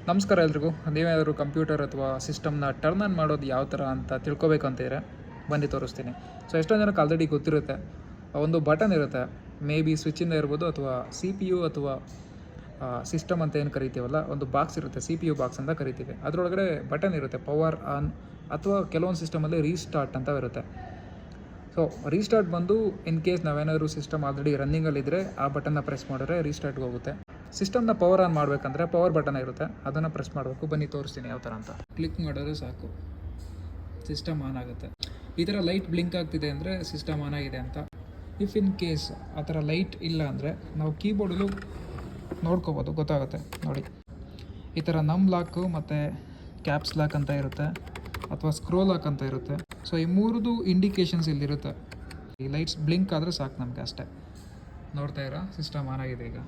ನಮಸ್ಕಾರ ಎಲ್ರಿಗೂ. ನೀವೇನಾದರೂ ಕಂಪ್ಯೂಟರ್ ಅಥವಾ ಸಿಸ್ಟಮ್ನ ಟರ್ನ್ ಆನ್ ಮಾಡೋದು ಯಾವ ಥರ ಅಂತ ತಿಳ್ಕೊಬೇಕು ಅಂತಿದ್ರೆ ಬನ್ನಿ ತೋರಿಸ್ತೀನಿ. ಸೊ ಎಷ್ಟೊಂದು ಜನಕ್ಕೆ ಆಲ್ರೆಡಿ ಗೊತ್ತಿರುತ್ತೆ, ಒಂದು ಬಟನ್ ಇರುತ್ತೆ, ಮೇ ಬಿ ಸ್ವಿಚ್ಚಿಂದ ಇರ್ಬೋದು ಅಥವಾ ಸಿ ಪಿ ಯು ಅಥವಾ ಸಿಸ್ಟಮ್ ಅಂತ ಏನು ಕರಿತೀವಲ್ಲ, ಒಂದು ಬಾಕ್ಸ್ ಇರುತ್ತೆ, ಸಿ ಪಿ ಯು ಬಾಕ್ಸ್ ಅಂತ ಕರಿತೀವಿ. ಅದರೊಳಗಡೆ ಬಟನ್ ಇರುತ್ತೆ, ಪವರ್ ಆನ್ ಅಥವಾ ಕೆಲವೊಂದು ಸಿಸ್ಟಮಲ್ಲಿ ರೀಸ್ಟಾರ್ಟ್ ಅಂತ ಇರುತ್ತೆ. ಸೊ ರೀಸ್ಟಾರ್ಟ್ ಬಂದು ಇನ್ ಕೇಸ್ ನಾವೇನಾದರೂ ಸಿಸ್ಟಮ್ ಆಲ್ರೆಡಿ ರನ್ನಿಂಗಲ್ಲಿದ್ದರೆ ಆ ಬಟನ್ನ ಪ್ರೆಸ್ ಮಾಡಿದ್ರೆ ರೀಸ್ಟಾರ್ಟ್ಗೆ ಹೋಗುತ್ತೆ. ಸಿಸ್ಟಮ್ನ ಪವರ್ ಆನ್ ಮಾಡಬೇಕಂದ್ರೆ ಪವರ್ ಬಟನ್ ಇರುತ್ತೆ, ಅದನ್ನು ಪ್ರೆಸ್ ಮಾಡಬೇಕು. ಬನ್ನಿ ತೋರಿಸ್ತೀನಿ ಯಾವ ಥರ ಅಂತ. ಕ್ಲಿಕ್ ಮಾಡಿದ್ರೆ ಸಾಕು, ಸಿಸ್ಟಮ್ ಆನ್ ಆಗುತ್ತೆ. ಈ ಥರ ಲೈಟ್ ಬ್ಲಿಂಕ್ ಆಗ್ತಿದೆ ಅಂದರೆ ಸಿಸ್ಟಮ್ ಆನ್ ಆಗಿದೆ ಅಂತ. ಇಫ್ ಇನ್ ಕೇಸ್ ಆ ಥರ ಲೈಟ್ ಇಲ್ಲ ಅಂದರೆ ನಾವು ಕೀಬೋರ್ಡಲ್ಲೂ ನೋಡ್ಕೋಬೋದು, ಗೊತ್ತಾಗುತ್ತೆ ನೋಡಿ. ಈ ಥರ ನಮ್ ಲಾಕು ಮತ್ತು ಕ್ಯಾಪ್ಸ್ ಲಾಕ್ ಅಂತ ಇರುತ್ತೆ, ಅಥವಾ ಸ್ಕ್ರೋಲ್ ಲಾಕ್ ಅಂತ ಇರುತ್ತೆ. ಸೊ ಈ ಮೂರದು ಇಂಡಿಕೇಶನ್ಸ್ ಇಲ್ಲಿರುತ್ತೆ. ಈ ಲೈಟ್ಸ್ ಬ್ಲಿಂಕ್ ಆದರೆ ಸಾಕು ನಮಗೆ ಅಷ್ಟೇ. ನೋಡ್ತಾ ಇರೋ ಸಿಸ್ಟಮ್ ಆನ್ ಆಗಿದೆ ಈಗ.